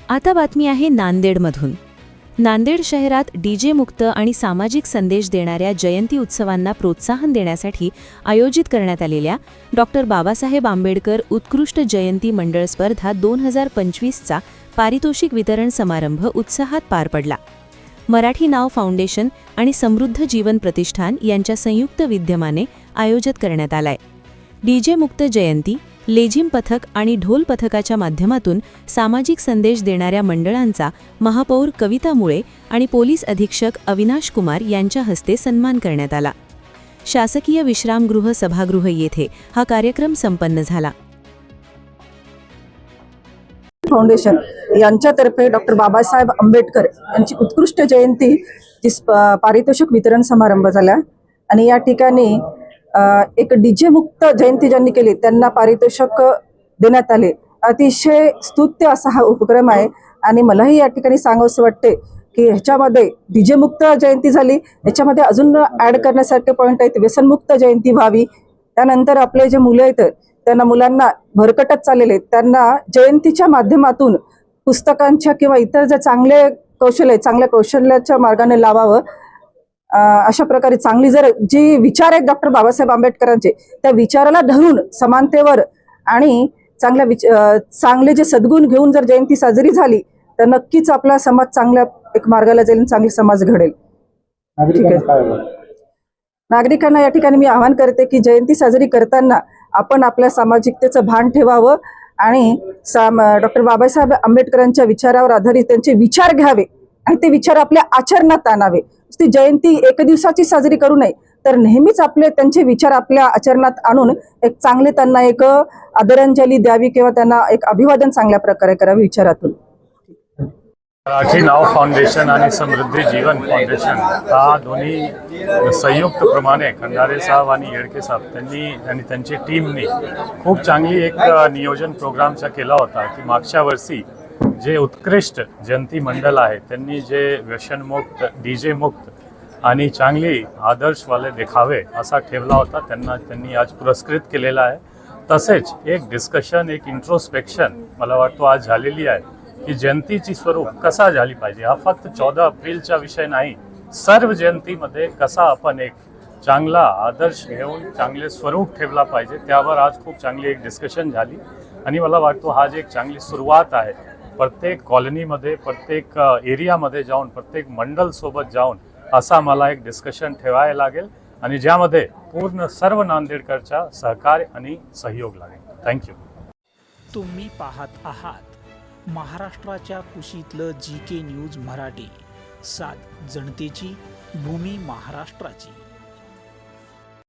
आता बातमी आहे नांदेडमधून. नांदेड शहरात डीजे मुक्त आणि सामाजिक संदेश देणाऱ्या जयंती उत्सवांना प्रोत्साहन देण्यासाठी आयोजित करण्यात आलेल्या डॉक्टर बाबासाहेब आंबेडकर उत्कृष्ट जयंती मंडळ स्पर्धा 2025चा पारितोषिक वितरण समारंभ उत्साहात पार पडला. मराठी नाव फाउंडेशन आणि समृद्ध जीवन प्रतिष्ठान यांच्या संयुक्त विद्यमाने आयोजित करण्यात आलाय. डीजे मुक्त जयंती, लेझिम पथक आणि ढोल पथकाच्या माध्यमातून सामाजिक संदेश देणाऱ्या मंडळांचा महापौर कविता मुळे आणि पोलीस अधीक्षक अविनाश कुमार यांच्या हस्ते सन्मान करण्यात आला. शासकीय विश्रामगृह सभागृह येथे हा कार्यक्रम संपन्न झाला. फाउंडेशन यांच्यातर्फे डॉक्टर बाबासाहेब आंबेडकर यांची उत्कृष्ट जयंती पारितोषिक वितरण समारंभ झाला आणि या ठिकाणी एक डीजे मुक्त जयंती ज्यांनी केली त्यांना पारितोषिक देण्यात आले. अतिशय स्तुत्य असा हा उपक्रम आहे आणि मलाही या ठिकाणी सांगावंसं वाटते की ह्याच्यामध्ये डीजे मुक्त जयंती झाली, ह्याच्यामध्ये अजून ॲड करण्यासारखे पॉईंट आहेत. व्यसनमुक्त जयंती व्हावी. त्यानंतर आपले जे मुलं आहेत त्यांना मुलांना भरकटत चाललेले त्यांना जयंतीच्या माध्यमातून पुस्तकांच्या किंवा इतर जे चांगले कौशल्य आहे चांगल्या कौशल्याच्या मार्गाने लावावं. अशा प्रकारे चांगली जर जी विचार आहेत डॉक्टर बाबासाहेब आंबेडकरांचे त्या विचाराला धरून समानतेवर आणि चांगले जे सद्गुण घेऊन जर जयंती साजरी झाली तर नक्कीच आपला समाज चांगल्या एक मार्गाला जाईल, चांगली समाज घडेल. ठीक आहे. नागरिकांना या ठिकाणी मी आवाहन करते की जयंती साजरी करताना आपण आपल्या सामाजिकतेचं भान ठेवावं आणि डॉक्टर बाबासाहेब आंबेडकरांच्या विचारावर आधारित त्यांचे विचार घ्यावे आणि ते विचार आपल्या आचरणात आणावे. ती जयंती एक दिवसाची साजरी करू नये तर नेहमीच आपले त्यांचे विचार आपल्या आचरणात आणून एक चांगले त्यांना एक आदरांजली द्यावी किंवा त्यांना एक अभिवादन चांगल्या प्रकारे करावे विचारातून. मराठी नाव फाउंडेशन आणि समृद्धी जीवन फाउंडेशन हा दोन्ही संयुक्त प्रमाणे खंडारे साहेब आणि येडके साहेब त्यांनी आणि त्यांची टीमनी खूप चांगली एक नियोजन प्रोग्रामचा केला होता की मागच्या वर्षी जे उत्कृष्ट जयंती मंडळ आहे त्यांनी जे व्यसनमुक्त, डीजे मुक्त आणि चांगली आदर्शवाले देखावे असा ठेवला होता त्यांनी आज पुरस्कृत केलेला आहे. तसेच एक डिस्कशन, एक इंट्रोस्पेक्शन मला वाटतो आज झालेली आहे की जयंतीची स्वरूप कसा झाली पाहिजे. हा फक्त 14 एप्रिलचा विषय नाही, सर्व जयंतीमध्ये कसा आपण एक चांगला आदर्श घेऊन चांगले स्वरूप ठेवला पाहिजे त्यावर आज खूप चांगली एक डिस्कशन झाली आणि मला वाटतो हा एक चांगली सुरुवात आहे. प्रत्येक कॉलनीमध्ये, प्रत्येक एरियामध्ये जाऊन, प्रत्येक मंडळ सोबत जाऊन असा मला एक डिस्कशन ठेवायला लागेल आणि ज्यामध्ये पूर्ण सर्व नांदेडकरचा सहकार्य आणि सहयोग लागेल. थँक्यू. तुम्ही पाहत आहात महाराष्ट्राच्या कुशीतलं GK न्यूज मराठी. सात जनतेची, भूमी महाराष्ट्राची.